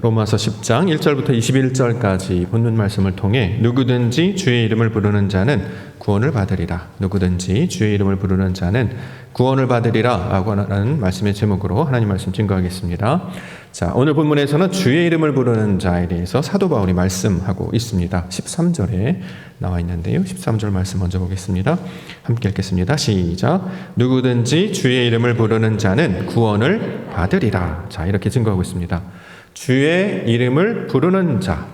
로마서 10장 1절부터 21절까지 본문 말씀을 통해 누구든지 주의 이름을 부르는 자는 구원을 받으리라. 누구든지 주의 이름을 부르는 자는 구원을 받으리라 라고 하는 말씀의 제목으로 하나님 말씀 증거하겠습니다. 자, 오늘 본문에서는 주의 이름을 부르는 자에 대해서 사도 바울이 말씀하고 있습니다. 13절에 나와 있는데요. 13절 말씀 먼저 보겠습니다. 함께 읽겠습니다. 시작. 누구든지 주의 이름을 부르는 자는 구원을 받으리라. 자, 이렇게 증거하고 있습니다. 주의 이름을 부르는 자.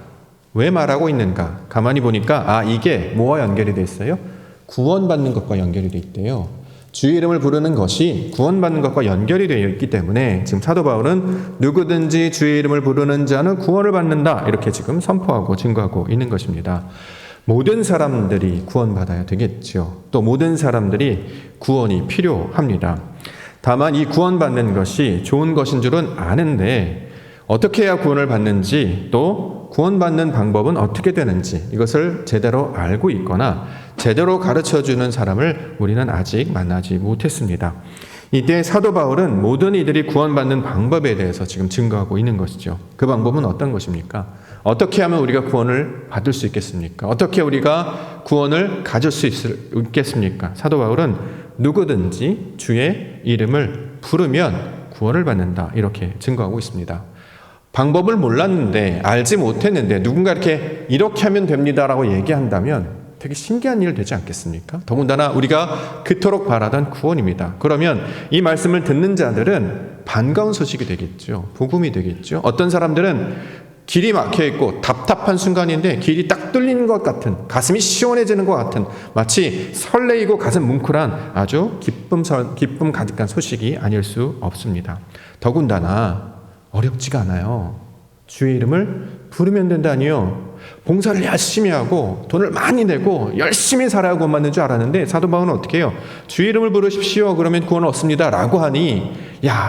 왜 말하고 있는가? 가만히 보니까 이게 뭐와 연결이 되어 있어요? 구원받는 것과 연결이 되어 있대요. 주의 이름을 부르는 것이 구원받는 것과 연결이 되어 있기 때문에 지금 사도 바울은 누구든지 주의 이름을 부르는 자는 구원을 받는다. 이렇게 지금 선포하고 증거하고 있는 것입니다. 모든 사람들이 구원받아야 되겠죠. 또 모든 사람들이 구원이 필요합니다. 다만 이 구원받는 것이 좋은 것인 줄은 아는데 어떻게 해야 구원을 받는지 또 구원받는 방법은 어떻게 되는지 이것을 제대로 알고 있거나 제대로 가르쳐주는 사람을 우리는 아직 만나지 못했습니다. 이때 사도 바울은 모든 이들이 구원받는 방법에 대해서 지금 증거하고 있는 것이죠. 그 방법은 어떤 것입니까? 어떻게 하면 우리가 구원을 받을 수 있겠습니까? 어떻게 우리가 구원을 가질 수 있겠습니까? 사도 바울은 누구든지 주의 이름을 부르면 구원을 받는다. 이렇게 증거하고 있습니다. 방법을 몰랐는데 알지 못했는데 누군가 이렇게 하면 됩니다라고 얘기한다면 되게 신기한 일 되지 않겠습니까? 더군다나 우리가 그토록 바라던 구원입니다. 그러면 이 말씀을 듣는 자들은 반가운 소식이 되겠죠. 복음이 되겠죠. 어떤 사람들은 길이 막혀있고 답답한 순간인데 길이 딱 뚫리는 것 같은, 가슴이 시원해지는 것 같은, 마치 설레이고 가슴 뭉클한 아주 기쁨 가득한 소식이 아닐 수 없습니다. 더군다나 어렵지가 않아요. 주의 이름을 부르면 된다니요. 봉사를 열심히 하고 돈을 많이 내고 열심히 살아야 구원 받는 줄 알았는데 사도 바울은 어떻게 해요? 주의 이름을 부르십시오. 그러면 구원을 얻습니다. 라고 하니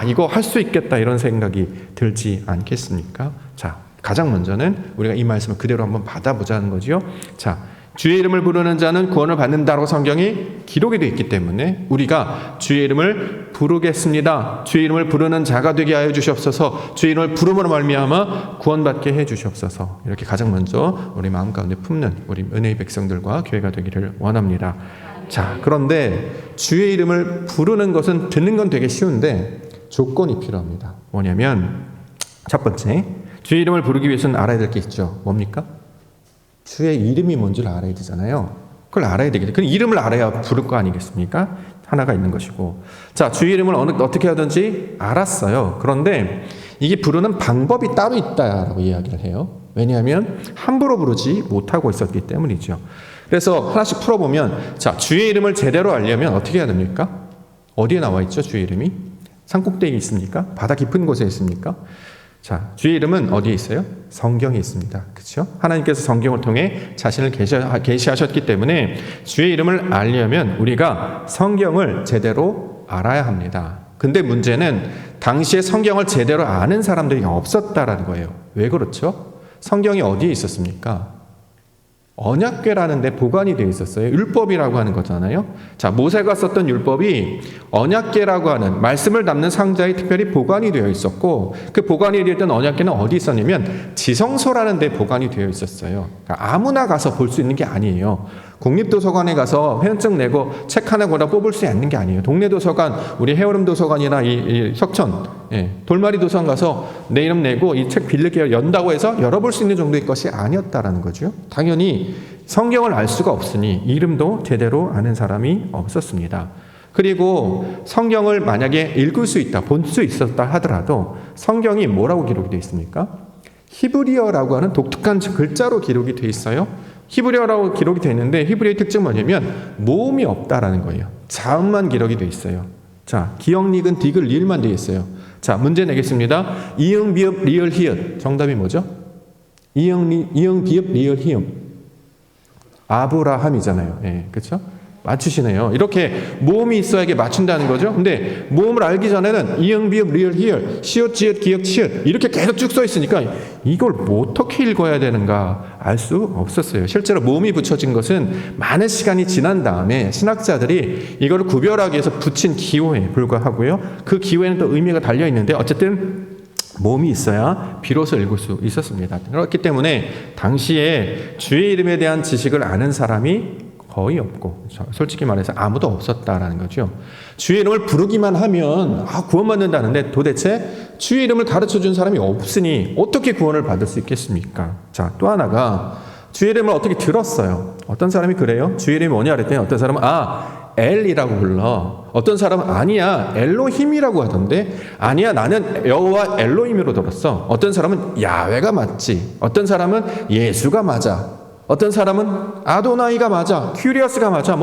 이거 할 수 있겠다 이런 생각이 들지 않겠습니까? 자, 가장 먼저는 우리가 이 말씀을 그대로 한번 받아보자는 거죠. 자, 주의 이름을 부르는 자는 구원을 받는다라고 성경이 기록이 되어 있기 때문에 우리가 주의 이름을 부르겠습니다. 주의 이름을 부르는 자가 되게 하여 주시옵소서. 주의 이름을 부름으로 말미암아 구원받게 해 주시옵소서. 이렇게 가장 먼저 우리 마음 가운데 품는 우리 은혜의 백성들과 교회가 되기를 원합니다. 자, 그런데 주의 이름을 부르는 것은 듣는 건 되게 쉬운데 조건이 필요합니다. 뭐냐면 첫 번째, 주의 이름을 부르기 위해서는 알아야 될 게 있죠. 뭡니까? 주의 이름이 뭔지를 알아야 되잖아요. 그걸 알아야 되겠죠. 그 이름을 알아야 부를 거 아니겠습니까? 하나가 있는 것이고. 자, 주의 이름을 어떻게 하든지 알았어요. 그런데 이게 부르는 방법이 따로 있다라고 이야기를 해요. 왜냐하면 함부로 부르지 못하고 있었기 때문이죠. 그래서 하나씩 풀어보면, 자, 주의 이름을 제대로 알려면 어떻게 해야 됩니까? 어디에 나와 있죠? 주의 이름이? 산꼭대기에 있습니까? 바다 깊은 곳에 있습니까? 자, 주의 이름은 어디에 있어요? 성경에 있습니다. 그렇죠? 하나님께서 성경을 통해 자신을 계시하셨기 때문에 주의 이름을 알려면 우리가 성경을 제대로 알아야 합니다. 근데 문제는 당시에 성경을 제대로 아는 사람들이 없었다라는 거예요. 왜 그렇죠? 성경이 어디에 있었습니까? 언약궤라는 데 보관이 되어 있었어요. 율법이라고 하는 거잖아요. 자, 모세가 썼던 율법이 언약궤라고 하는 말씀을 담는 상자에 특별히 보관이 되어 있었고, 그 보관이 되어 있던 언약궤는 어디 있었냐면 지성소라는 데 보관이 되어 있었어요. 그러니까 아무나 가서 볼 수 있는 게 아니에요. 국립도서관에 가서 회원증 내고 책 하나 거다 뽑을 수 있는 게 아니에요. 동네 도서관, 우리 해오름 도서관이나 이 석천, 돌마리 도서관 가서 내 이름 내고 이 책 빌리게 연다고 해서 열어볼 수 있는 정도의 것이 아니었다라는 거죠. 당연히 성경을 알 수가 없으니 이름도 제대로 아는 사람이 없었습니다. 그리고 성경을 만약에 읽을 수 있다, 볼 수 있었다 하더라도 성경이 뭐라고 기록이 되어 있습니까? 히브리어라고 하는 독특한 글자로 기록이 되어 있어요. 히브리어라고 기록이 되어 있는데 히브리어의 특징은 뭐냐면 모음이 없다라는 거예요. 자음만 기록이 되어 있어요. 자, 기역, 니은, 디귿, 리을만 되어 있어요. 자, 문제 내겠습니다. 이응, 비읍, 리을, 히읗. 정답이 뭐죠? 이응, 비읍, 리을, 히읗. 아브라함이잖아요. 그렇죠? 맞추시네요. 이렇게 모음이 있어야 이게 맞춘다는 거죠. 근데 모음을 알기 전에는 이응, 비읍, 리을, 히읗, 시옷, 지읒, 기역, 치읓 이렇게 계속 쭉 써 있으니까 이걸 어떻게 읽어야 되는가 알 수 없었어요. 실제로 모음이 붙여진 것은 많은 시간이 지난 다음에 신학자들이 이걸 구별하기 위해서 붙인 기호에 불과하고요. 그 기호에는 또 의미가 달려 있는데 어쨌든 몸이 있어야 비로소 읽을 수 있었습니다. 그렇기 때문에 당시에 주의 이름에 대한 지식을 아는 사람이 거의 없고 솔직히 말해서 아무도 없었다라는 거죠. 주의 이름을 부르기만 하면 구원받는다는데 도대체 주의 이름을 가르쳐준 사람이 없으니 어떻게 구원을 받을 수 있겠습니까? 자, 또 하나가 주의 이름을 어떻게 들었어요? 어떤 사람이 그래요? 주의 이름이 뭐냐 그랬더니 어떤 사람은 엘이라고 불러. 어떤 사람은 아니야 엘로힘이라고 하던데 아니야 나는 여호와 엘로힘으로 들었어. 어떤 사람은 야훼가 맞지. 어떤 사람은 예수가 맞아. 어떤 사람은 아도나이가 맞아, 큐리어스가 맞아,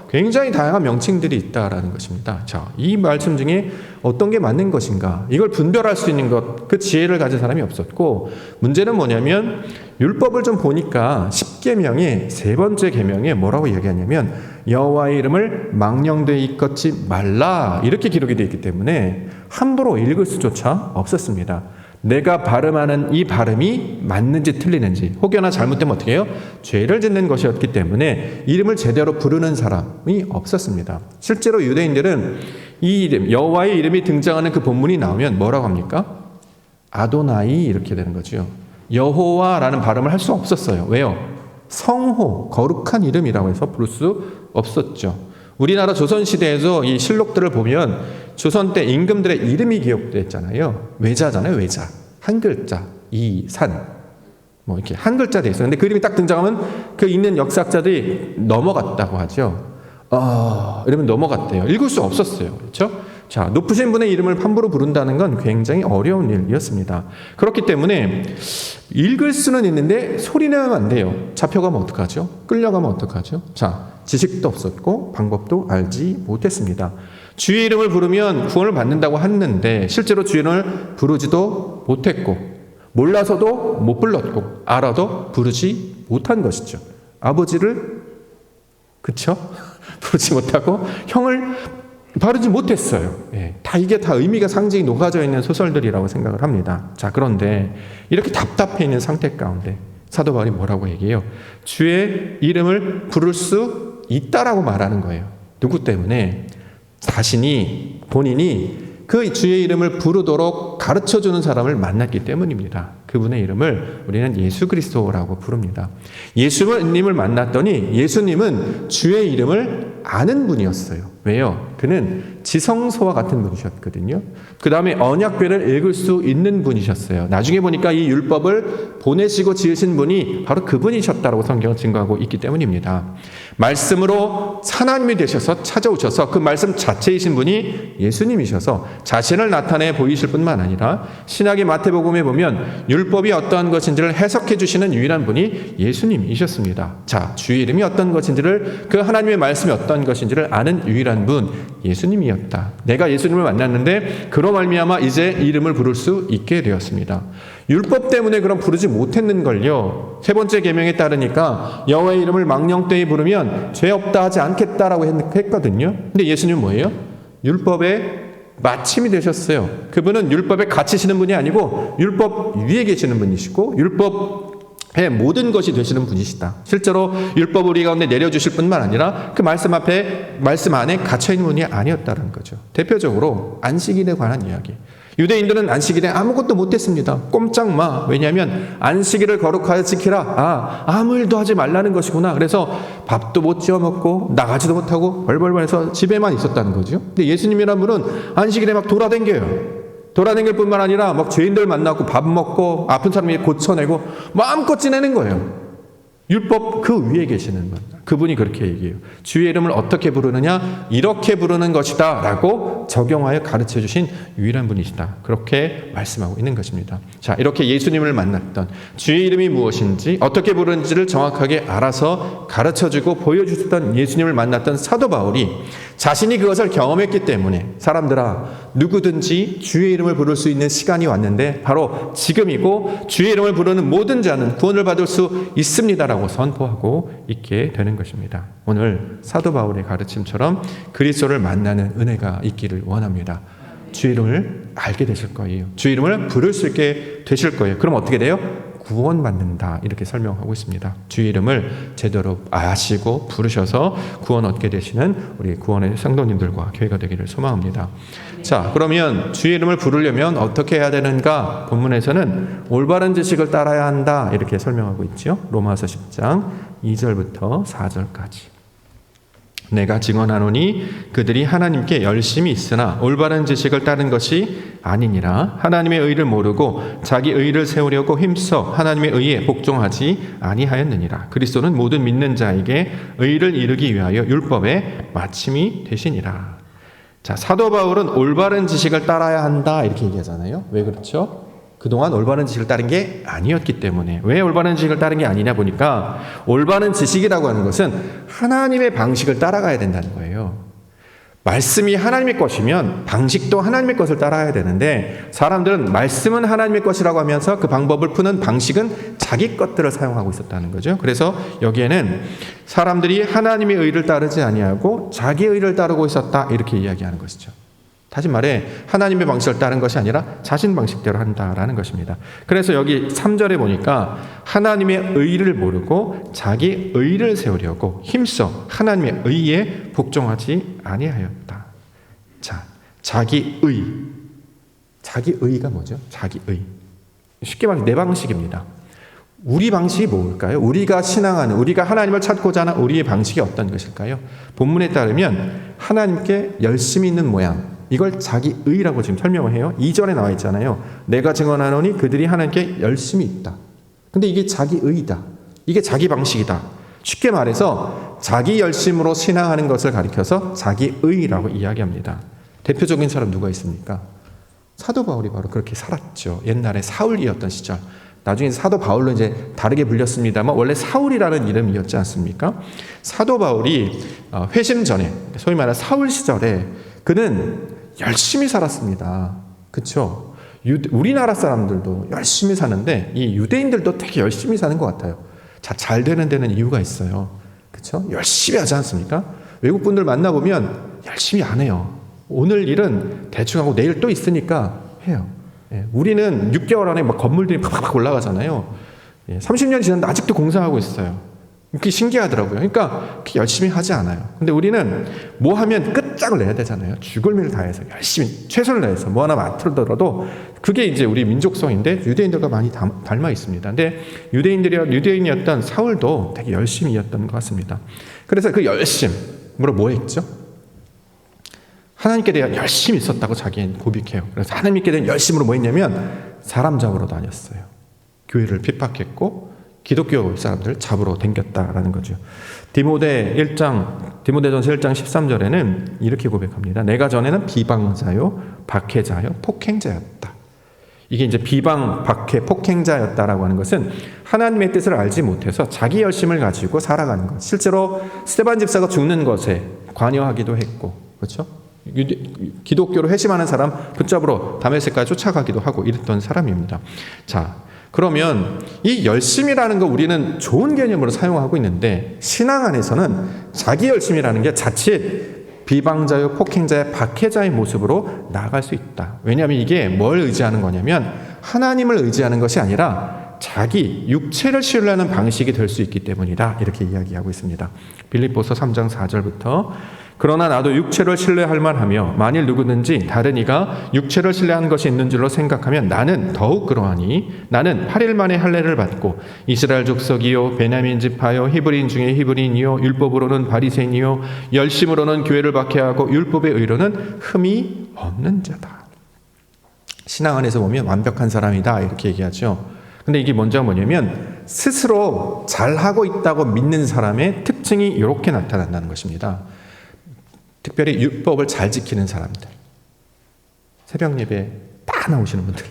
굉장히 다양한 명칭들이 있다라는 것입니다. 자, 이 말씀 중에 어떤 게 맞는 것인가? 이걸 분별할 수 있는 것, 그 지혜를 가진 사람이 없었고, 문제는 뭐냐면 율법을 좀 보니까 10계명의 세 번째 계명에 뭐라고 얘기하냐면 여호와의 이름을 망령되이 일컫지 말라 이렇게 기록이 되어 있기 때문에 함부로 읽을 수조차 없었습니다. 내가 발음하는 이 발음이 맞는지 틀리는지 혹여나 잘못되면 어떻게 해요? 죄를 짓는 것이었기 때문에 이름을 제대로 부르는 사람이 없었습니다. 실제로 유대인들은 이 이름, 여호와의 이름이 등장하는 그 본문이 나오면 뭐라고 합니까? 아도나이 이렇게 되는 거죠. 여호와라는 발음을 할 수 없었어요. 왜요? 성호, 거룩한 이름이라고 해서 부를 수 없었죠. 우리나라 조선시대에서 이 실록들을 보면 조선 때 임금들의 이름이 기록됐잖아요. 외자잖아요, 외자. 한 글자, 이산. 이렇게 한 글자 돼 있어요. 근데 그 이름이 딱 등장하면 그 있는 역사학자들이 넘어갔다고 하죠. 이러면 넘어갔대요. 읽을 수 없었어요. 그렇죠? 자, 높으신 분의 이름을 함부로 부른다는 건 굉장히 어려운 일이었습니다. 그렇기 때문에 읽을 수는 있는데 소리내면 안 돼요. 잡혀가면 어떡하죠? 끌려가면 어떡하죠? 자, 지식도 없었고 방법도 알지 못했습니다. 주의 이름을 부르면 구원을 받는다고 했는데 실제로 주의 이름을 부르지도 못했고 몰라서도 못 불렀고 알아도 부르지 못한 것이죠. 아버지를 그쵸? 부르지 못하고 형을 바르지 못했어요. 다 이게 다 의미가 상징이 녹아져 있는 소설들이라고 생각을 합니다. 자, 그런데 이렇게 답답해 있는 상태 가운데 사도 바울이 뭐라고 얘기해요? 주의 이름을 부를 수 있다라고 말하는 거예요. 누구 때문에? 본인이 그 주의 이름을 부르도록 가르쳐주는 사람을 만났기 때문입니다. 그분의 이름을 우리는 예수 그리스도라고 부릅니다. 예수님을 만났더니 예수님은 주의 이름을 아는 분이었어요. 왜요? 그는 지성소와 같은 분이셨거든요. 그 다음에 언약궤를 읽을 수 있는 분이셨어요. 나중에 보니까 이 율법을 보내시고 지으신 분이 바로 그분이셨다고 성경은 증거하고 있기 때문입니다. 말씀으로 하나님이 되셔서 찾아오셔서 그 말씀 자체이신 분이 예수님이셔서 자신을 나타내 보이실 뿐만 아니라 신약의 마태복음에 보면 율법이 어떠한 것인지를 해석해 주시는 유일한 분이 예수님이셨습니다. 자, 주의 이름이 어떤 것인지를 그 하나님의 말씀이 어떤 것인지를 아는 유일한 분 예수님이었다. 내가 예수님을 만났는데 그로 말미암아 이제 이름을 부를 수 있게 되었습니다. 율법 때문에 그럼 부르지 못했는 걸요. 세 번째 계명에 따르니까 여호와의 이름을 망령되이 부르면 죄 없다 하지 않겠다라고 했거든요. 근데 예수님은 뭐예요? 율법의 마침이 되셨어요. 그분은 율법에 갇히시는 분이 아니고 율법 위에 계시는 분이시고 율법의 모든 것이 되시는 분이시다. 실제로 율법을 우리 가운데 내려주실 뿐만 아니라 그 말씀 안에 갇혀있는 분이 아니었다는 거죠. 대표적으로 안식일에 관한 이야기. 유대인들은 안식일에 아무것도 못했습니다. 꼼짝마. 왜냐하면 안식일을 거룩하게 지키라. 아무 일도 하지 말라는 것이구나. 그래서 밥도 못 지어 먹고 나가지도 못하고 벌벌벌해서 집에만 있었다는 거죠. 근데 예수님이란 분은 안식일에 막 돌아다녀요. 돌아다닐 뿐만 아니라 막 죄인들 만나고 밥 먹고 아픈 사람 고쳐내고 마음껏 지내는 거예요. 율법 그 위에 계시는 분. 그분이 그렇게 얘기해요. 주의 이름을 어떻게 부르느냐? 이렇게 부르는 것이다 라고 적용하여 가르쳐 주신 유일한 분이시다. 그렇게 말씀하고 있는 것입니다. 자, 이렇게 예수님을 만났던 주의 이름이 무엇인지 어떻게 부르는지를 정확하게 알아서 가르쳐주고 보여주셨던 예수님을 만났던 사도 바울이 자신이 그것을 경험했기 때문에 사람들아 누구든지 주의 이름을 부를 수 있는 시간이 왔는데 바로 지금이고 주의 이름을 부르는 모든 자는 구원을 받을 수 있습니다라고 선포하고 있게 되는 것입니다. 오늘 사도 바울의 가르침처럼 그리스도를 만나는 은혜가 있기를 원합니다. 주의 이름을 알게 되실 거예요. 주의 이름을 부를 수 있게 되실 거예요. 그럼 어떻게 돼요? 구원받는다 이렇게 설명하고 있습니다. 주의 이름을 제대로 아시고 부르셔서 구원 얻게 되시는 우리 구원의 성도님들과 교회가 되기를 소망합니다. 자, 그러면 주의 이름을 부르려면 어떻게 해야 되는가? 본문에서는 올바른 지식을 따라야 한다 이렇게 설명하고 있죠. 로마서 10장 2절부터 4절까지. 내가 증언하노니 그들이 하나님께 열심히 있으나 올바른 지식을 따른 것이 아니니라. 하나님의 의를 모르고 자기 의를 세우려고 힘써 하나님의 의에 복종하지 아니하였느니라. 그리스도는 모든 믿는 자에게 의를 이루기 위하여 율법의 마침이 되시니라. 자, 사도 바울은 올바른 지식을 따라야 한다 이렇게 얘기하잖아요. 왜 그렇죠? 그동안 올바른 지식을 따른 게 아니었기 때문에. 왜 올바른 지식을 따른 게 아니냐 보니까 올바른 지식이라고 하는 것은 하나님의 방식을 따라가야 된다는 거예요. 말씀이 하나님의 것이면 방식도 하나님의 것을 따라야 되는데 사람들은 말씀은 하나님의 것이라고 하면서 그 방법을 푸는 방식은 자기 것들을 사용하고 있었다는 거죠. 그래서 여기에는 사람들이 하나님의 의를 따르지 아니하고 자기 의를 따르고 있었다 이렇게 이야기하는 것이죠. 다시 말해 하나님의 방식을 따른 것이 아니라 자신 방식대로 한다라는 것입니다. 그래서 여기 3절에 보니까 하나님의 의를 모르고 자기 의를 세우려고 힘써 하나님의 의에 복종하지 아니하였다. 자, 자기 의. 자기 의가 뭐죠? 자기 의. 쉽게 말해 내 방식입니다. 우리 방식이 뭘까요? 우리가 신앙하는, 우리가 하나님을 찾고자 하는 우리의 방식이 어떤 것일까요? 본문에 따르면 하나님께 열심히 있는 모양, 이걸 자기 의라고 지금 설명을 해요. 2절에 나와 있잖아요. 내가 증언하노니 그들이 하나님께 열심히 있다. 근데 이게 자기 의다. 이게 자기 방식이다. 쉽게 말해서 자기 열심으로 신앙하는 것을 가리켜서 자기 의라고 이야기합니다. 대표적인 사람 누가 있습니까? 사도 바울이 바로 그렇게 살았죠. 옛날에 사울이었던 시절. 나중에 사도 바울로 이제 다르게 불렸습니다만 원래 사울이라는 이름이었지 않습니까? 사도 바울이 회심 전에, 소위 말하는 사울 시절에 그는 열심히 살았습니다. 그렇죠? 우리나라 사람들도 열심히 사는데 이 유대인들도 되게 열심히 사는 것 같아요. 자, 잘 되는 데는 이유가 있어요. 그렇죠? 열심히 하지 않습니까? 외국 분들 만나보면 열심히 안 해요. 오늘 일은 대충 하고 내일 또 있으니까 해요. 예, 우리는 6개월 안에 막 건물들이 팍팍 올라가잖아요. 30년 지났는데 아직도 공사하고 있어요. 그게 신기하더라고요. 그러니까 열심히 하지 않아요. 근데 우리는 뭐 하면 끝장을 내야 되잖아요. 죽을 미를 다해서 열심히 최선을 다해서 뭐 하나 맡으더라도 그게 이제 우리 민족성인데 유대인들과 많이 닮아 있습니다. 근데 유대인이었던 사울도 되게 열심히였던 것 같습니다. 그래서 그 열심으로 뭐 했죠? 하나님께 대한 열심히 있었다고 자기는 고백해요. 그래서 하나님께 대한 열심으로 뭐 했냐면 사람 잡으러 다녔어요. 교회를 핍박했고 기독교 사람들 잡으러 댕겼다라는 거죠. 디모데전서 1장 13절에는 이렇게 고백합니다. 내가 전에는 비방자요, 박해자요, 폭행자였다. 이게 이제 비방, 박해, 폭행자였다라고 하는 것은 하나님의 뜻을 알지 못해서 자기 열심을 가지고 살아가는 것. 실제로 스데반 집사가 죽는 것에 관여하기도 했고, 그렇죠? 기독교로 회심하는 사람 붙잡으러 다메섹까지 쫓아가기도 하고 이랬던 사람입니다. 자, 그러면 이 열심이라는 거 우리는 좋은 개념으로 사용하고 있는데 신앙 안에서는 자기 열심이라는 게 자칫 비방자요, 폭행자의 박해자의 모습으로 나아갈 수 있다. 왜냐하면 이게 뭘 의지하는 거냐면 하나님을 의지하는 것이 아니라 자기 육체를 신뢰하는 방식이 될 수 있기 때문이다. 이렇게 이야기하고 있습니다. 빌립보서 3장 4절부터 그러나 나도 육체를 신뢰할 만하며 만일 누구든지 다른 이가 육체를 신뢰한 것이 있는 줄로 생각하면 나는 더욱 그러하니 나는 8일 만에 할례를 받고 이스라엘 족속이요 베냐민 지파요 히브리인 중에 히브리인이요 율법으로는 바리새인이요 열심으로는 교회를 박해하고 율법의 의로는 흠이 없는 자다. 신앙 안에서 보면 완벽한 사람이다 이렇게 얘기하죠. 근데 이게 먼저 뭐냐면 스스로 잘하고 있다고 믿는 사람의 특징이 이렇게 나타난다는 것입니다. 특별히 율법을 잘 지키는 사람들, 새벽 예배 다 나오시는 분들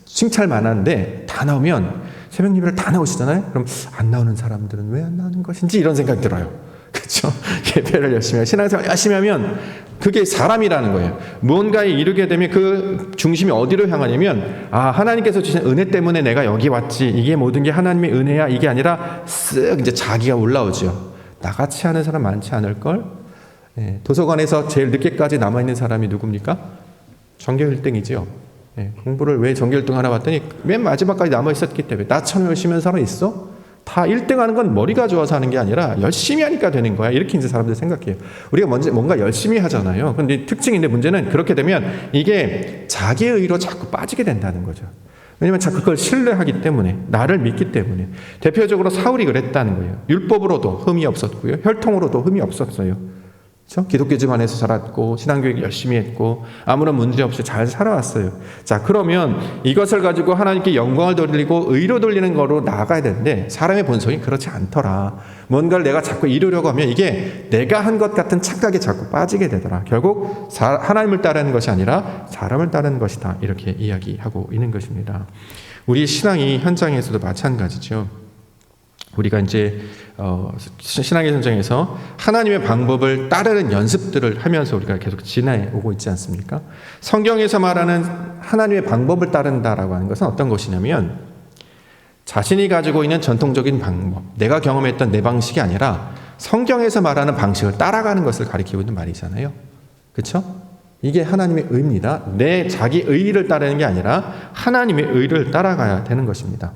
칭찬 많았는데 다 나오면 새벽 예배를 다 나오시잖아요. 그럼 안 나오는 사람들은 왜 안 나오는 것인지 이런 생각이 들어요. 그렇죠? 예배를 열심히 하고 신앙생활 열심히 하면 그게 사람이라는 거예요. 무언가에 이르게 되면 그 중심이 어디로 향하냐면 하나님께서 주신 은혜 때문에 내가 여기 왔지, 이게 모든 게 하나님의 은혜야, 이게 아니라 쓱 이제 자기가 올라오죠. 나같이 하는 사람 많지 않을걸? 도서관에서 제일 늦게까지 남아있는 사람이 누굽니까? 전교 1등이죠. 공부를 왜 전교 1등 하나 봤더니 맨 마지막까지 남아있었기 때문에. 나처럼 열심히 하는 사람 있어? 다 1등 하는 건 머리가 좋아서 하는 게 아니라 열심히 하니까 되는 거야. 이렇게 이제 사람들이 생각해요. 우리가 먼저 뭔가 열심히 하잖아요. 근데 특징인데 문제는 그렇게 되면 이게 자기의 의로 자꾸 빠지게 된다는 거죠. 왜냐면 자꾸 그걸 신뢰하기 때문에, 나를 믿기 때문에. 대표적으로 사울이 그랬다는 거예요. 율법으로도 흠이 없었고요. 혈통으로도 흠이 없었어요. 그렇죠? 기독교 집안에서 자랐고 신앙교육 열심히 했고 아무런 문제 없이 잘 살아왔어요. 자, 그러면 이것을 가지고 하나님께 영광을 돌리고 의로 돌리는 거로 나아가야 되는데 사람의 본성이 그렇지 않더라. 뭔가를 내가 자꾸 이루려고 하면 이게 내가 한 것 같은 착각에 자꾸 빠지게 되더라. 결국 하나님을 따르는 것이 아니라 사람을 따르는 것이다. 이렇게 이야기하고 있는 것입니다. 우리 신앙이 현장에서도 마찬가지죠. 우리가 이제 신앙의 현장에서 하나님의 방법을 따르는 연습들을 하면서 우리가 계속 지나오고 있지 않습니까? 성경에서 말하는 하나님의 방법을 따른다라고 하는 것은 어떤 것이냐면 자신이 가지고 있는 전통적인 방법, 내가 경험했던 내 방식이 아니라 성경에서 말하는 방식을 따라가는 것을 가리키고 있는 말이잖아요. 그렇죠? 이게 하나님의 의입니다. 내 자기 의를 따르는 게 아니라 하나님의 의를 따라가야 되는 것입니다.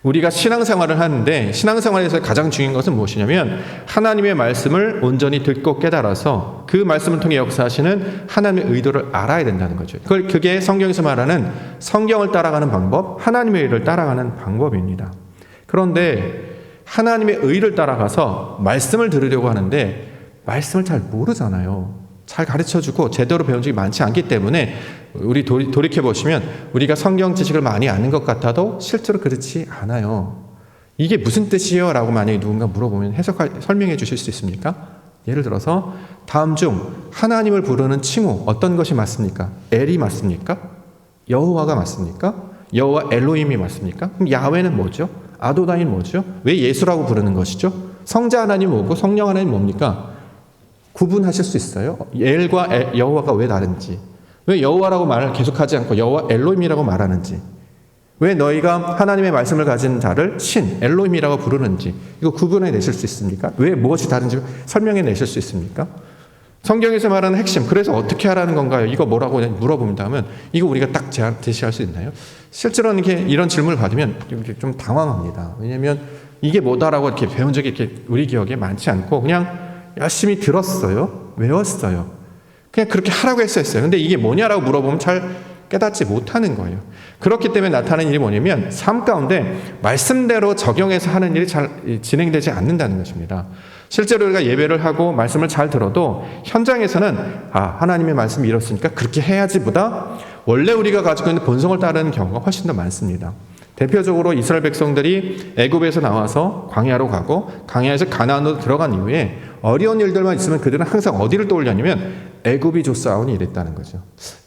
우리가 신앙생활을 하는데 신앙생활에서 가장 중요한 것은 무엇이냐면 하나님의 말씀을 온전히 듣고 깨달아서 그 말씀을 통해 역사하시는 하나님의 의도를 알아야 된다는 거죠. 그게 성경에서 말하는 성경을 따라가는 방법, 하나님의 의를 따라가는 방법입니다. 그런데 하나님의 의를 따라가서 말씀을 들으려고 하는데 말씀을 잘 모르잖아요. 잘 가르쳐주고 제대로 배운 적이 많지 않기 때문에 우리 돌이켜보시면 우리가 성경 지식을 많이 아는 것 같아도 실제로 그렇지 않아요. 이게 무슨 뜻이에요? 라고 만약에 누군가 물어보면 설명해 주실 수 있습니까? 예를 들어서 다음 중 하나님을 부르는 칭호 어떤 것이 맞습니까? 엘이 맞습니까? 여호와가 맞습니까? 여호와 엘로힘이 맞습니까? 그럼 야훼는 뭐죠? 아도나이는 뭐죠? 왜 예수라고 부르는 것이죠? 성자 하나님 뭐고 성령 하나님 뭡니까? 구분하실 수 있어요? 엘과 여호와가 왜 다른지, 왜 여호와라고 말을 계속하지 않고 여호와 엘로힘이라고 말하는지, 왜 너희가 하나님의 말씀을 가진 자를 신 엘로힘이라고 부르는지 이거 구분해 내실 수 있습니까? 왜 무엇이 다른지 설명해 내실 수 있습니까? 성경에서 말하는 핵심, 그래서 어떻게 하라는 건가요? 이거 뭐라고 물어본다면 이거 우리가 딱 제시할 수 있나요? 실제로는 이런 질문을 받으면 좀 당황합니다. 왜냐하면 이게 뭐다라고 이렇게 배운 적이 이렇게 우리 기억에 많지 않고 그냥 열심히 들었어요. 외웠어요. 그냥 그렇게 하라고 했었어요. 근데 이게 뭐냐라고 물어보면 잘 깨닫지 못하는 거예요. 그렇기 때문에 나타나는 일이 뭐냐면 삶 가운데 말씀대로 적용해서 하는 일이 잘 진행되지 않는다는 것입니다. 실제로 우리가 예배를 하고 말씀을 잘 들어도 현장에서는 하나님의 말씀이 이렇으니까 그렇게 해야지 보다 원래 우리가 가지고 있는 본성을 따르는 경우가 훨씬 더 많습니다. 대표적으로 이스라엘 백성들이 애굽에서 나와서 광야로 가고 광야에서 가나안으로 들어간 이후에 어려운 일들만 있으면 그들은 항상 어디를 떠올렸냐면 애굽이 줬사오니 이랬다는 거죠.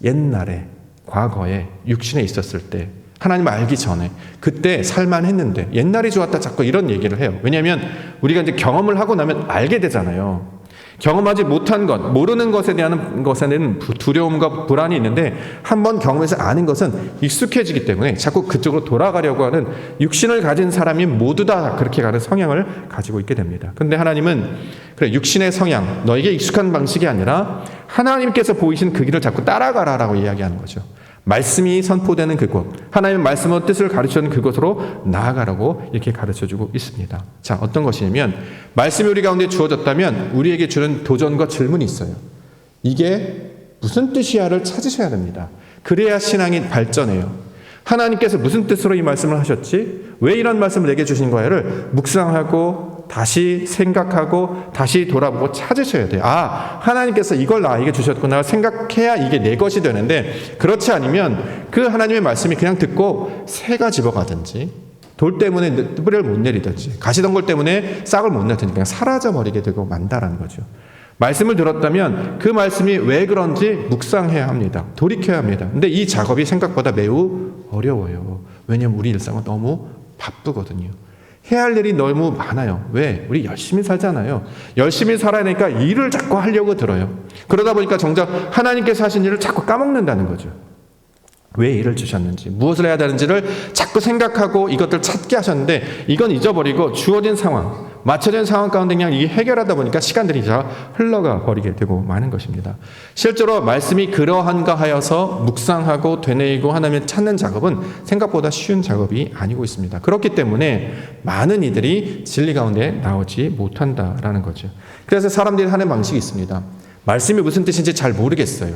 옛날에 과거에 육신에 있었을 때 하나님 알기 전에 그때 살만했는데 옛날이 좋았다 자꾸 이런 얘기를 해요. 왜냐하면 우리가 이제 경험을 하고 나면 알게 되잖아요. 경험하지 못한 것, 모르는 것에 대한 것에는 두려움과 불안이 있는데 한번 경험해서 아는 것은 익숙해지기 때문에 자꾸 그쪽으로 돌아가려고 하는 육신을 가진 사람이 모두 다 그렇게 가는 성향을 가지고 있게 됩니다. 그런데 하나님은 그래 육신의 성향, 너에게 익숙한 방식이 아니라 하나님께서 보이신 그 길을 자꾸 따라가라라고 이야기하는 거죠. 말씀이 선포되는 그곳, 하나님의 말씀의 뜻을 가르쳐주는 그곳으로 나아가라고 이렇게 가르쳐주고 있습니다. 자, 어떤 것이냐면 말씀이 우리 가운데 주어졌다면 우리에게 주는 도전과 질문이 있어요. 이게 무슨 뜻이야를 찾으셔야 됩니다. 그래야 신앙이 발전해요. 하나님께서 무슨 뜻으로 이 말씀을 하셨지? 왜 이런 말씀을 내게 주신 거야를 묵상하고 다시 생각하고 다시 돌아보고 찾으셔야 돼요. 하나님께서 이걸 나에게 주셨구나 생각해야 이게 내 것이 되는데 그렇지 않으면 그 하나님의 말씀이 그냥 듣고 새가 집어가든지 돌 때문에 뿌리를 못 내리든지 가시덤불 때문에 싹을 못 내든지 그냥 사라져버리게 되고 만다라는 거죠. 말씀을 들었다면 그 말씀이 왜 그런지 묵상해야 합니다. 돌이켜야 합니다. 근데 이 작업이 생각보다 매우 어려워요. 왜냐하면 우리 일상은 너무 바쁘거든요. 해야 할 일이 너무 많아요. 왜? 우리 열심히 살잖아요. 열심히 살아야 되니까 일을 자꾸 하려고 들어요. 그러다 보니까 정작 하나님께서 하신 일을 자꾸 까먹는다는 거죠. 왜 일을 주셨는지, 무엇을 해야 되는지를 자꾸 생각하고 이것들 찾게 하셨는데 이건 잊어버리고 주어진 상황, 맞춰진 상황 가운데 그냥 이게 해결하다 보니까 시간들이 다 흘러가 버리게 되고 마는 것입니다. 실제로 말씀이 그러한가 하여서 묵상하고 되뇌이고 하나님을 찾는 작업은 생각보다 쉬운 작업이 아니고 있습니다. 그렇기 때문에 많은 이들이 진리 가운데 나오지 못한다라는 거죠. 그래서 사람들이 하는 방식이 있습니다. 말씀이 무슨 뜻인지 잘 모르겠어요.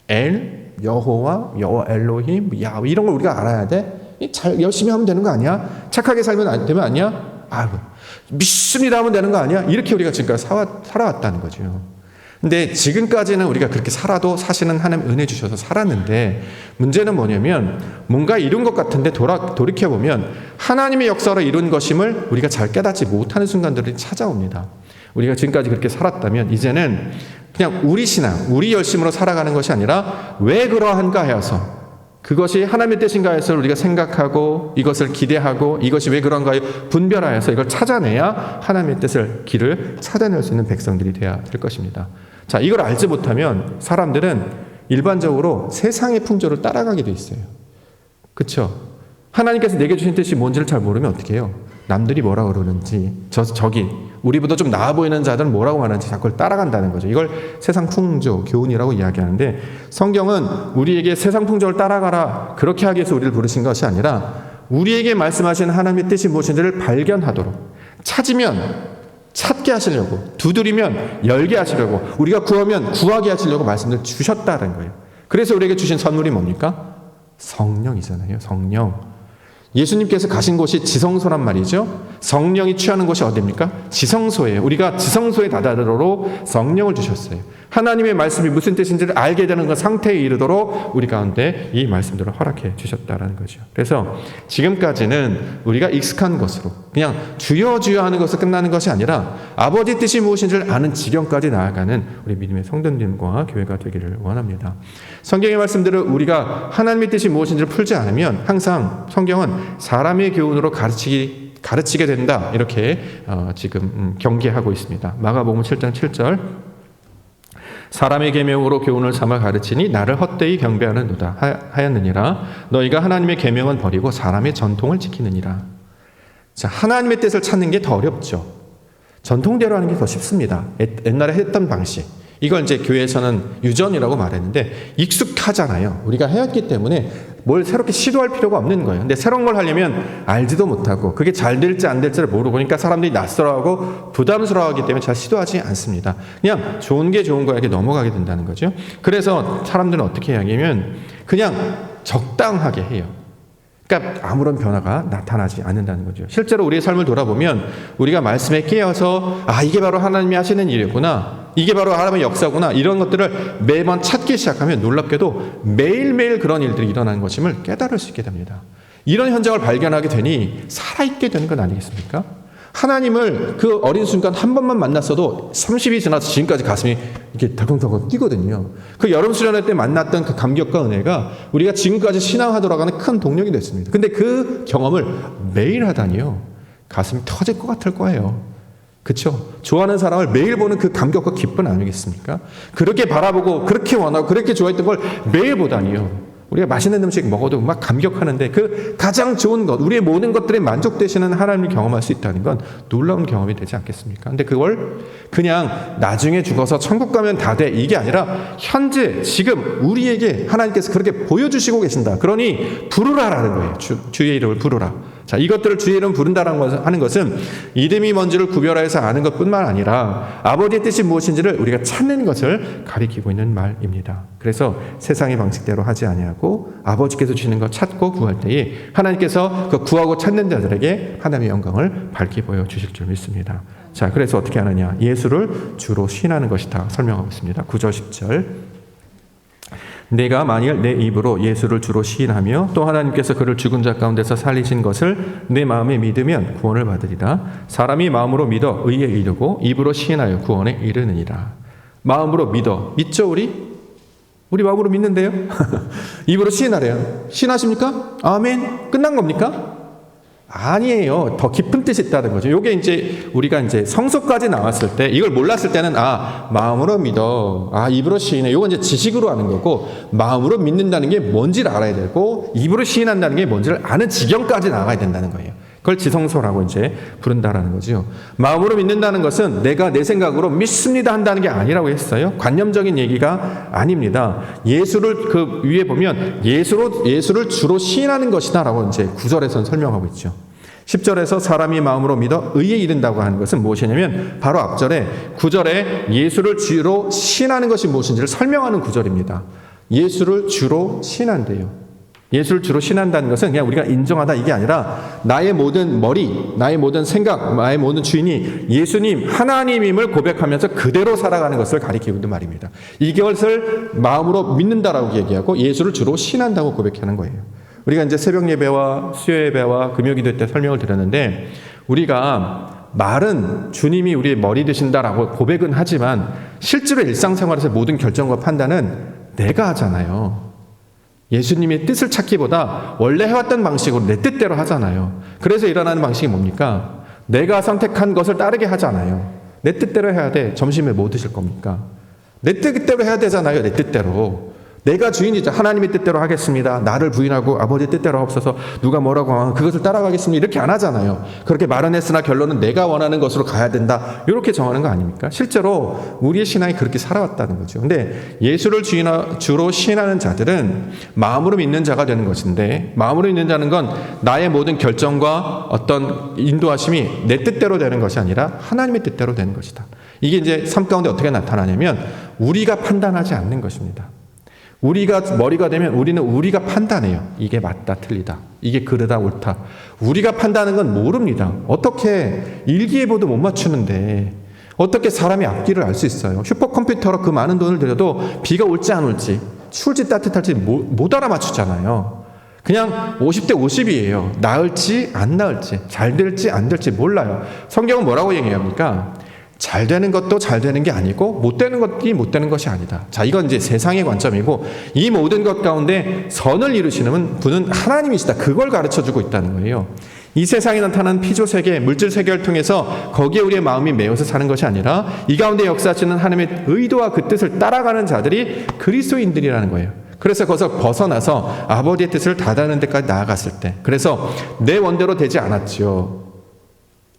엘, 여호와, 엘로힘, 야 이런 걸 우리가 알아야 돼? 잘 열심히 하면 되는 거 아니야? 착하게 살면 되면 아니야? 믿습니다 하면 되는 거 아니야? 이렇게 우리가 지금까지 살아왔다는 거죠. 근데 지금까지는 우리가 그렇게 살아도 사실은 하나님 은혜 주셔서 살았는데 문제는 뭐냐면 뭔가 이룬 것 같은데 돌이켜보면 하나님의 역사로 이룬 것임을 우리가 잘 깨닫지 못하는 순간들이 찾아옵니다. 우리가 지금까지 그렇게 살았다면 이제는 그냥 우리 신앙, 우리 열심으로 살아가는 것이 아니라 왜 그러한가 하여서 그것이 하나님의 뜻인가 해서 우리가 생각하고 이것을 기대하고 이것이 왜 그런가요? 분별하여서 이걸 찾아내야 하나님의 뜻을 길을 찾아낼 수 있는 백성들이 되어야 될 것입니다. 자, 이걸 알지 못하면 사람들은 일반적으로 세상의 풍조를 따라가게 돼 있어요. 그렇죠? 하나님께서 내게 주신 뜻이 뭔지를 잘 모르면 어떻게 해요? 남들이 뭐라 그러는지 저기 우리보다 좀 나아 보이는 자들은 뭐라고 말하는지 자꾸 따라간다는 거죠. 이걸 세상 풍조, 교훈이라고 이야기하는데 성경은 우리에게 세상 풍조를 따라가라 그렇게 하기 위해서 우리를 부르신 것이 아니라 우리에게 말씀하신 하나님의 뜻이 무엇인지를 발견하도록 찾으면 찾게 하시려고 두드리면 열게 하시려고 우리가 구하면 구하게 하시려고 말씀을 주셨다는 거예요. 그래서 우리에게 주신 선물이 뭡니까? 성령이잖아요. 성령. 예수님께서 가신 곳이 지성소란 말이죠. 성령이 취하는 곳이 어디입니까? 지성소예요. 우리가 지성소에 다다르도록 성령을 주셨어요. 하나님의 말씀이 무슨 뜻인지를 알게 되는 그 상태에 이르도록 우리 가운데 이 말씀들을 허락해 주셨다는 거죠. 그래서 지금까지는 우리가 익숙한 것으로 그냥 주여 주여 하는 것으로 끝나는 것이 아니라 아버지 뜻이 무엇인지를 아는 지경까지 나아가는 우리 믿음의 성도님과 교회가 되기를 원합니다. 성경의 말씀들을 우리가 하나님의 뜻이 무엇인지를 풀지 않으면 항상 성경은 사람의 교훈으로 가르치게 된다 이렇게 지금 경계하고 있습니다. 마가복음 7장 7절 사람의 계명으로 교훈을 삼아 가르치니 나를 헛되이 경배하는도다 하였느니라. 너희가 하나님의 계명은 버리고 사람의 전통을 지키느니라. 자, 하나님의 뜻을 찾는 게 더 어렵죠. 전통대로 하는 게 더 쉽습니다. 옛날에 했던 방식. 이걸 이제 교회에서는 유전이라고 말했는데 익숙하잖아요. 우리가 해왔기 때문에 뭘 새롭게 시도할 필요가 없는 거예요. 근데 새로운 걸 하려면 알지도 못하고 그게 잘 될지 안 될지를 모르고 그러니까 사람들이 낯설어하고 부담스러워하기 때문에 잘 시도하지 않습니다. 그냥 좋은 게 좋은 거에게 넘어가게 된다는 거죠. 그래서 사람들은 어떻게 이야기하면 그냥 적당하게 해요. 그러니까 아무런 변화가 나타나지 않는다는 거죠. 실제로 우리의 삶을 돌아보면 우리가 말씀에 깨어서 이게 바로 하나님이 하시는 일이구나. 이게 바로 하나님의 역사구나. 이런 것들을 매번 찾기 시작하면 놀랍게도 매일매일 그런 일들이 일어나는 것임을 깨달을 수 있게 됩니다. 이런 현장을 발견하게 되니 살아있게 되는 건 아니겠습니까? 하나님을 그 어린 순간 한 번만 만났어도 30이 지나서 지금까지 가슴이 이렇게 덜컹덜컹 뛰거든요. 그 여름 수련회 때 만났던 그 감격과 은혜가 우리가 지금까지 신앙하도록 하는 큰 동력이 됐습니다. 근데 그 경험을 매일 하다니요. 가슴이 터질 것 같을 거예요. 그렇죠? 좋아하는 사람을 매일 보는 그 감격과 기쁨 아니겠습니까? 그렇게 바라보고 그렇게 원하고 그렇게 좋아했던 걸 매일 보다니요. 우리가 맛있는 음식 먹어도 막 감격하는데 그 가장 좋은 것, 우리의 모든 것들에 만족되시는 하나님을 경험할 수 있다는 건 놀라운 경험이 되지 않겠습니까? 근데 그걸 그냥 나중에 죽어서 천국 가면 다 돼. 이게 아니라 현재 지금 우리에게 하나님께서 그렇게 보여주시고 계신다. 그러니 부르라라는 거예요. 주의 이름을 부르라. 자, 이것들을 주의 이름 부른다라는 하는 것은 이름이 뭔지를 구별하여서 아는 것뿐만 아니라 아버지의 뜻이 무엇인지를 우리가 찾는 것을 가리키고 있는 말입니다. 그래서 세상의 방식대로 하지 아니하고 아버지께서 주시는 것 찾고 구할 때에 하나님께서 그 구하고 찾는 자들에게 하나님의 영광을 밝히 보여주실 줄 믿습니다. 자, 그래서 어떻게 하느냐? 예수를 주로 시인하는 것이다 설명하고 있습니다. 9절 10절 내가 만일 내 입으로 예수를 주로 시인하며 또 하나님께서 그를 죽은 자 가운데서 살리신 것을 내 마음에 믿으면 구원을 받으리라. 사람이 마음으로 믿어 의에 이르고 입으로 시인하여 구원에 이르느니라. 마음으로 믿죠 우리? 우리 마음으로 믿는데요. 입으로 시인하래요. 시인하십니까? 아멘. 끝난 겁니까? 아니에요. 더 깊은 뜻이 있다는 거죠. 요게 이제 우리가 이제 성서까지 나왔을 때 이걸 몰랐을 때는 마음으로 믿어. 입으로 시인해. 요건 이제 지식으로 하는 거고 마음으로 믿는다는 게 뭔지를 알아야 되고 입으로 시인한다는 게 뭔지를 아는 지경까지 나가야 된다는 거예요. 그걸 지성소라고 이제 부른다라는 거죠. 마음으로 믿는다는 것은 내가 내 생각으로 믿습니다 한다는 게 아니라고 했어요. 관념적인 얘기가 아닙니다. 예수를 그 위에 보면 예수를 주로 시인하는 것이다라고 이제 9절에서는 설명하고 있죠. 10절에서 사람이 마음으로 믿어 의에 이른다고 하는 것은 무엇이냐면 바로 앞절에 9절에 예수를 주로 시인하는 것이 무엇인지를 설명하는 구절입니다. 예수를 주로 시인한대요. 예수를 주로 신한다는 것은 그냥 우리가 인정하다 이게 아니라 나의 모든 머리, 나의 모든 생각, 나의 모든 주인이 예수님, 하나님임을 고백하면서 그대로 살아가는 것을 가리키는 말입니다. 이것을 마음으로 믿는다라고 얘기하고 예수를 주로 신한다고 고백하는 거예요. 우리가 이제 새벽 예배와 수요 예배와 금요기도 때 설명을 드렸는데 우리가 말은 주님이 우리의 머리 되신다라고 고백은 하지만 실제로 일상생활에서 모든 결정과 판단은 내가 하잖아요. 예수님의 뜻을 찾기보다 원래 해왔던 방식으로 내 뜻대로 하잖아요. 그래서 일어나는 방식이 뭡니까? 내가 선택한 것을 따르게 하잖아요. 내 뜻대로 해야 돼. 점심에 뭐 드실 겁니까? 내 뜻대로 해야 되잖아요. 내 뜻대로. 내가 주인이죠. 하나님의 뜻대로 하겠습니다. 나를 부인하고 아버지 뜻대로 없어서 누가 뭐라고 하면 그것을 따라가겠습니다. 이렇게 안 하잖아요. 그렇게 말은 했으나 결론은 내가 원하는 것으로 가야 된다. 이렇게 정하는 거 아닙니까? 실제로 우리의 신앙이 그렇게 살아왔다는 거죠. 근데 예수를 주로 시인하는 자들은 마음으로 믿는 자가 되는 것인데 마음으로 믿는 자는 건 나의 모든 결정과 어떤 인도하심이 내 뜻대로 되는 것이 아니라 하나님의 뜻대로 되는 것이다. 이게 이제 삶 가운데 어떻게 나타나냐면 우리가 판단하지 않는 것입니다. 우리가 머리가 되면 우리가 판단해요. 이게 맞다, 틀리다. 이게 그르다, 옳다. 우리가 판단하는 건 모릅니다. 어떻게 일기예보도 못 맞추는데 어떻게 사람의 앞길을 알 수 있어요? 슈퍼컴퓨터로 그 많은 돈을 들여도 비가 올지 안 올지, 추울지 따뜻할지 못 알아맞추잖아요. 그냥 50대 50이에요. 나을지 안 나을지, 잘 될지 안 될지 몰라요. 성경은 뭐라고 얘기합니까? 잘 되는 것도 잘 되는 게 아니고 못 되는 것이 못 되는 것이 아니다. 자, 이건 이제 세상의 관점이고 이 모든 것 가운데 선을 이루시는 분은 하나님이시다. 그걸 가르쳐주고 있다는 거예요. 이 세상에 나타나는 피조세계, 물질세계를 통해서 거기에 우리의 마음이 매여서 사는 것이 아니라 이 가운데 역사하시는 하나님의 의도와 그 뜻을 따라가는 자들이 그리스도인들이라는 거예요. 그래서 거기서 벗어나서 아버지의 뜻을 다다는 데까지 나아갔을 때, 그래서 내 원대로 되지 않았지요.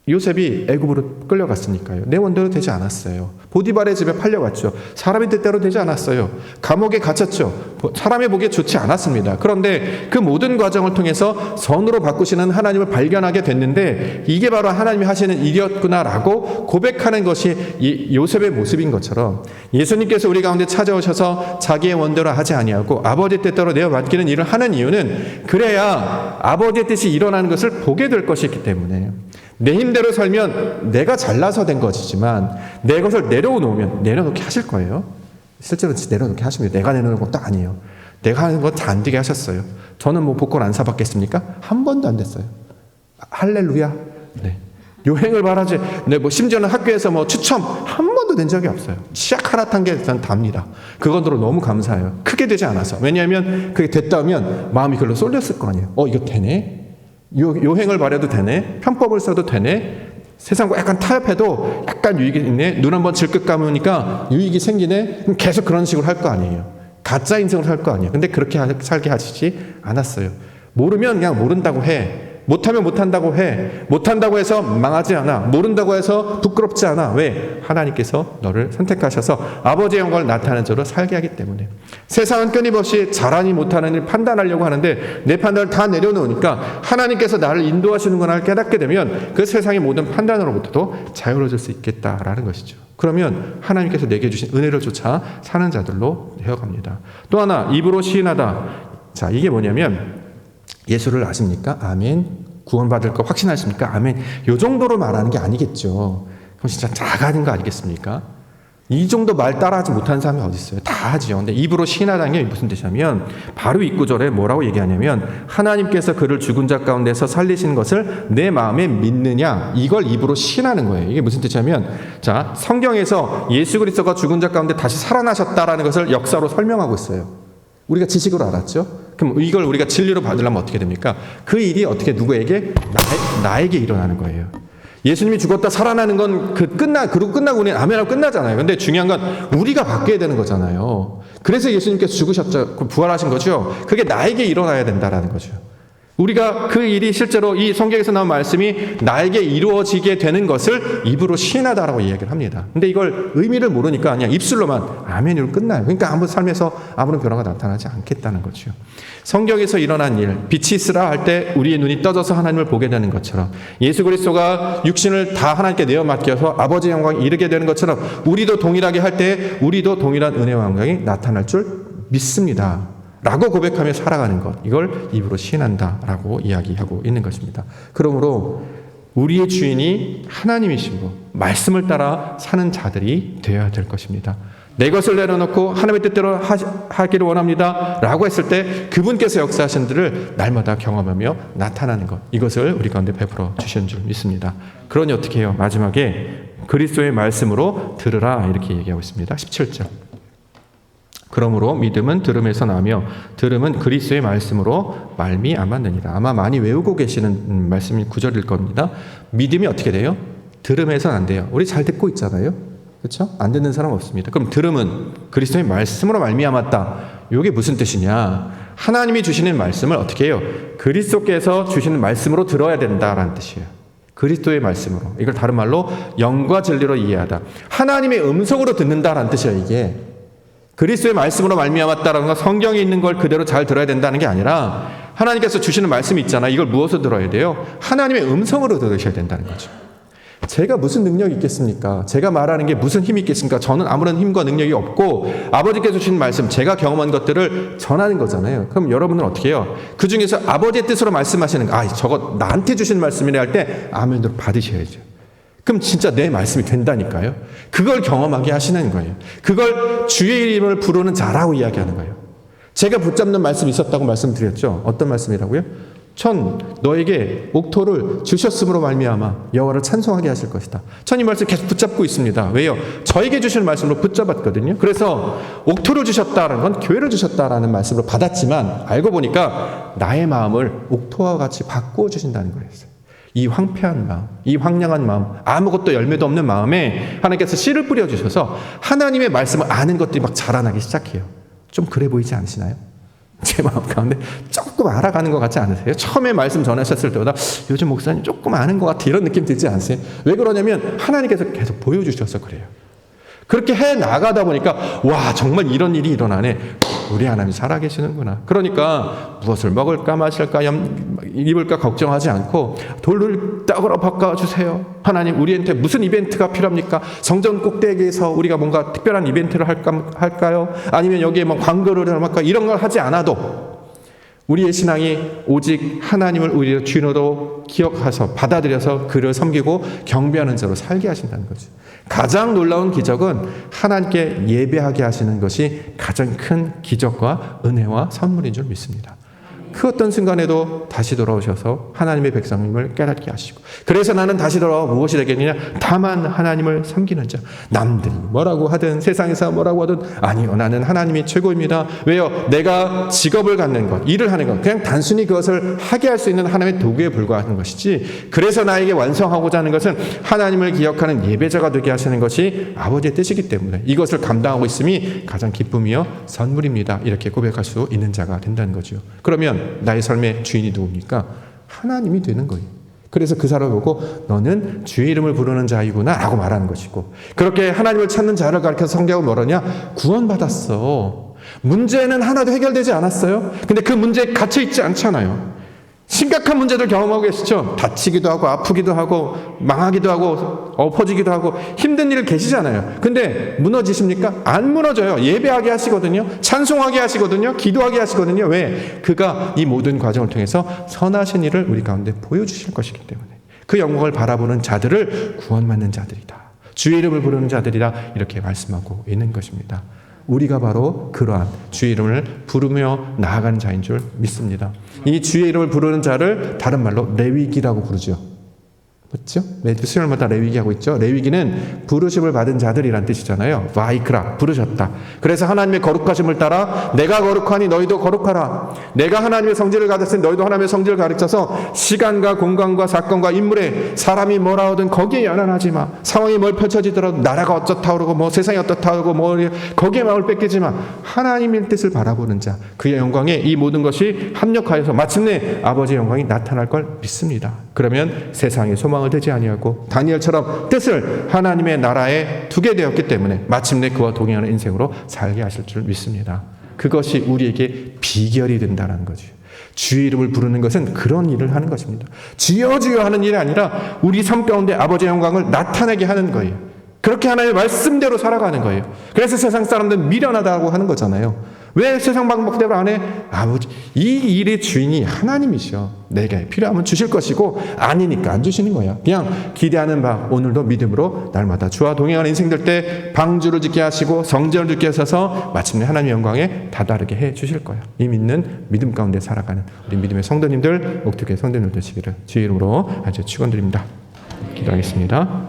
요셉이 애굽으로 끌려갔으니까요. 내 원대로 되지 않았어요. 보디발의 집에 팔려갔죠. 사람의 뜻대로 되지 않았어요. 감옥에 갇혔죠. 사람의 보기에 좋지 않았습니다. 그런데 그 모든 과정을 통해서 선으로 바꾸시는 하나님을 발견하게 됐는데 이게 바로 하나님이 하시는 일이었구나라고 고백하는 것이 요셉의 모습인 것처럼 예수님께서 우리 가운데 찾아오셔서 자기의 원대로 하지 아니하고 아버지의 뜻대로 내어 맡기는 일을 하는 이유는 그래야 아버지의 뜻이 일어나는 것을 보게 될 것이기 때문에 내 힘대로 살면 내가 잘나서 된 것이지만 내 것을 내려놓으면 내려놓게 하실 거예요. 실제로 내려놓게 하십니다. 내가 내려놓은 것도 아니에요. 내가 하는 건 다 안 되게 하셨어요. 저는 뭐 복권 안 사봤겠습니까? 한 번도 안 됐어요. 할렐루야. 네. 요행을 바라지. 네, 뭐 심지어는 학교에서 뭐 추첨 한 번도 된 적이 없어요. 시작 하나 탄 게 전 답니다. 그것으로 너무 감사해요. 크게 되지 않아서. 왜냐하면 그게 됐다면 마음이 글로 쏠렸을 거 아니에요. 이거 되네. 요행을 바라도 되네. 편법을 써도 되네. 세상과 약간 타협해도 약간 유익이 있네. 눈 한번 질끗 감으니까 유익이 생기네. 그럼 계속 그런 식으로 할 거 아니에요. 가짜 인생을 할 거 아니에요. 근데 그렇게 살게 하시지 않았어요. 모르면 그냥 모른다고 해. 못하면 못한다고 해. 못한다고 해서 망하지 않아. 모른다고 해서 부끄럽지 않아. 왜? 하나님께서 너를 선택하셔서 아버지의 영광을 나타내는 자로 살게 하기 때문에. 세상은 끊임없이 잘하니 못하는 일 판단하려고 하는데 내 판단을 다 내려놓으니까 하나님께서 나를 인도하시는구나 깨닫게 되면 그 세상의 모든 판단으로부터도 자유로워질 수 있겠다라는 것이죠. 그러면 하나님께서 내게 주신 은혜를 쫓아 사는 자들로 되어갑니다. 또 하나, 입으로 시인하다. 자, 이게 뭐냐면 예수를 아십니까? 아멘. 구원받을 거 확신하십니까? 아멘. 요 정도로 말하는 게 아니겠죠. 그럼 진짜 나가는 거 아니겠습니까? 이 정도 말 따라하지 못하는 사람이 어디 있어요? 다 하죠. 근데 입으로 시인하다는 게 무슨 뜻이냐면 바로 이 구절에 뭐라고 얘기하냐면 하나님께서 그를 죽은 자 가운데서 살리신 것을 내 마음에 믿느냐, 이걸 입으로 시인하는 거예요. 이게 무슨 뜻이냐면 자, 성경에서 예수 그리스도가 죽은 자 가운데 다시 살아나셨다라는 것을 역사로 설명하고 있어요. 우리가 지식으로 알았죠? 그럼 이걸 우리가 진리로 받으려면 어떻게 됩니까? 그 일이 어떻게 누구에게? 나에게 일어나는 거예요. 예수님이 죽었다 살아나는 건 그러고 끝나고 우리는 아멘하고 끝나잖아요. 근데 중요한 건 우리가 바뀌어야 되는 거잖아요. 그래서 예수님께서 죽으셨죠. 부활하신 거죠. 그게 나에게 일어나야 된다라는 거죠. 우리가 그 일이 실제로 이 성경에서 나온 말씀이 나에게 이루어지게 되는 것을 입으로 시인하다라고 이야기를 합니다. 근데 이걸 의미를 모르니까 그냥 입술로만 아멘으로 끝나요. 그러니까 아무 삶에서 아무런 변화가 나타나지 않겠다는 거죠. 성경에서 일어난 일, 빛이 있으라 할 때 우리의 눈이 떠져서 하나님을 보게 되는 것처럼 예수 그리스도가 육신을 다 하나님께 내어 맡겨서 아버지의 영광에 이르게 되는 것처럼 우리도 동일하게 할 때 우리도 동일한 은혜와 영광이 나타날 줄 믿습니다. 라고 고백하며 살아가는 것, 이걸 입으로 시인한다 라고 이야기하고 있는 것입니다. 그러므로 우리의 주인이 하나님이시고 말씀을 따라 사는 자들이 되어야 될 것입니다. 내 것을 내려놓고 하나님의 뜻대로 하기를 원합니다 라고 했을 때 그분께서 역사하신 들을 날마다 경험하며 나타나는 것, 이것을 우리 가운데 베풀어 주시는 줄 믿습니다. 그러니 어떻게 해요? 마지막에 그리스도의 말씀으로 들으라 이렇게 얘기하고 있습니다. 17절. 그러므로 믿음은 들음에서 나며 들음은 그리스도의 말씀으로 말미암았느니라. 아마 많이 외우고 계시는 말씀이 9절일 겁니다. 믿음이 어떻게 돼요? 들음에서 안 돼요. 우리 잘 듣고 있잖아요. 그렇죠? 안 듣는 사람 없습니다. 그럼 들음은 그리스도의 말씀으로 말미암았다. 이게 무슨 뜻이냐? 하나님이 주시는 말씀을 어떻게 해요? 그리스도께서 주시는 말씀으로 들어야 된다라는 뜻이에요. 그리스도의 말씀으로. 이걸 다른 말로 영과 진리로 이해하다. 하나님의 음성으로 듣는다라는 뜻이에요. 이게. 그리스도의 말씀으로 말미암았다라는 건 성경에 있는 걸 그대로 잘 들어야 된다는 게 아니라 하나님께서 주시는 말씀이 있잖아요. 이걸 무엇으로 들어야 돼요? 하나님의 음성으로 들으셔야 된다는 거죠. 제가 무슨 능력이 있겠습니까? 제가 말하는 게 무슨 힘이 있겠습니까? 저는 아무런 힘과 능력이 없고 아버지께서 주신 말씀, 제가 경험한 것들을 전하는 거잖아요. 그럼 여러분은 어떻게 해요? 그 중에서 아버지의 뜻으로 말씀하시는 거, 저거 나한테 주신 말씀이라 할 때 아멘으로 받으셔야죠. 그럼 진짜 내 말씀이 된다니까요. 그걸 경험하게 하시는 거예요. 그걸 주의 이름을 부르는 자라고 이야기하는 거예요. 제가 붙잡는 말씀이 있었다고 말씀드렸죠. 어떤 말씀이라고요? 너에게 옥토를 주셨음으로 말미암아 여호와를 찬송하게 하실 것이다. 이 말씀 계속 붙잡고 있습니다. 왜요? 저에게 주시는 말씀으로 붙잡았거든요. 그래서 옥토를 주셨다라는 건 교회를 주셨다라는 말씀으로 받았지만 알고 보니까 나의 마음을 옥토와 같이 바꾸어 주신다는 거였어요. 이 황폐한 마음, 이 황량한 마음, 아무것도 열매도 없는 마음에 하나님께서 씨를 뿌려주셔서 하나님의 말씀을 아는 것들이 막 자라나기 시작해요. 좀 그래 보이지 않으시나요? 제 마음 가운데 조금 알아가는 것 같지 않으세요? 처음에 말씀 전하셨을 때보다 요즘 목사님 조금 아는 것 같아 이런 느낌 들지 않으세요? 왜 그러냐면 하나님께서 계속 보여주셔서 그래요. 그렇게 해 나가다 보니까 와 정말 이런 일이 일어나네. 우리 하나님이 살아계시는구나. 그러니까 무엇을 먹을까 마실까 입을까 걱정하지 않고 돌을 떡으로 바꿔주세요. 하나님 우리한테 무슨 이벤트가 필요합니까? 성전 꼭대기에서 우리가 뭔가 특별한 이벤트를 할까요? 아니면 여기에 뭐 광고를 할까? 이런 걸 하지 않아도 우리의 신앙이 오직 하나님을 우리의 주인으로 기억해서 받아들여서 그를 섬기고 경배하는 자로 살게 하신다는 거죠. 가장 놀라운 기적은 하나님께 예배하게 하시는 것이 가장 큰 기적과 은혜와 선물인 줄 믿습니다. 그 어떤 순간에도 다시 돌아오셔서 하나님의 백성임을 깨닫게 하시고 그래서 나는 다시 돌아와 무엇이 되겠느냐? 다만 하나님을 섬기는 자. 남들이 뭐라고 하든 세상에서 뭐라고 하든 아니요 나는 하나님이 최고입니다. 왜요? 내가 직업을 갖는 것, 일을 하는 것 그냥 단순히 그것을 하게 할 수 있는 하나님의 도구에 불과한 것이지 그래서 나에게 완성하고자 하는 것은 하나님을 기억하는 예배자가 되게 하시는 것이 아버지의 뜻이기 때문에 이것을 감당하고 있음이 가장 기쁨이요 선물입니다. 이렇게 고백할 수 있는 자가 된다는 거죠. 그러면 나의 삶의 주인이 누굽니까? 하나님이 되는 거예요. 그래서 그 사람을 보고 너는 주의 이름을 부르는 자이구나 라고 말하는 것이고 그렇게 하나님을 찾는 자를 가르쳐서 성경은 뭐라냐? 구원받았어. 문제는 하나도 해결되지 않았어요. 근데 그 문제에 갇혀있지 않잖아요. 심각한 문제들 경험하고 계시죠? 다치기도 하고 아프기도 하고 망하기도 하고 엎어지기도 하고 힘든 일 계시잖아요. 근데 무너지십니까? 안 무너져요. 예배하게 하시거든요. 찬송하게 하시거든요. 기도하게 하시거든요. 왜? 그가 이 모든 과정을 통해서 선하신 일을 우리 가운데 보여주실 것이기 때문에 그 영광을 바라보는 자들을 구원받는 자들이다. 주의 이름을 부르는 자들이다. 이렇게 말씀하고 있는 것입니다. 우리가 바로 그러한 주의 이름을 부르며 나아가는 자인 줄 믿습니다. 이 주의 이름을 부르는 자를 다른 말로 레위기라고 부르죠. 맞죠? 매주 수요일마다 레위기 하고 있죠. 레위기는 부르심을 받은 자들이란 뜻이잖아요. 바이크라, 부르셨다. 그래서 하나님의 거룩하심을 따라 내가 거룩하니 너희도 거룩하라. 내가 하나님의 성질을 가졌으니 너희도 하나님의 성질을 가르쳐서 시간과 공간과 사건과 인물에 사람이 뭐라 하든 거기에 연연하지 마. 상황이 뭘 펼쳐지더라도 나라가 어떻다 그러고 뭐 세상이 어떻다 그러고 뭐 거기에 마음을 뺏기지 마. 하나님의 뜻을 바라보는 자, 그의 영광에 이 모든 것이 합력하여서 마침내 아버지의 영광이 나타날 걸 믿습니다. 그러면 세상에 소망을 두지 아니하고 다니엘처럼 뜻을 하나님의 나라에 두게 되었기 때문에 마침내 그와 동행하는 인생으로 살게 하실 줄 믿습니다. 그것이 우리에게 비결이 된다는 거죠. 주의 이름을 부르는 것은 그런 일을 하는 것입니다. 주여 주여 하는 일이 아니라 우리 삶 가운데 아버지의 영광을 나타내게 하는 거예요. 그렇게 하나님의 말씀대로 살아가는 거예요. 그래서 세상 사람들은 미련하다고 하는 거잖아요. 왜 세상 방법대로 안 해? 아버지, 이 일의 주인이 하나님이셔. 내게 필요하면 주실 것이고 아니니까 안 주시는 거야. 그냥 기대하는 바 오늘도 믿음으로 날마다 주와 동행하는 인생 될 때 방주를 짓게 하시고 성전을 짓게 하셔서 마침내 하나님의 영광에 다다르게 해 주실 거야. 이 믿는 믿음 가운데 살아가는 우리 믿음의 성도님들, 옥특의 성도님들 되시기를 주의 이름으로 아주 축원드립니다. 기도하겠습니다.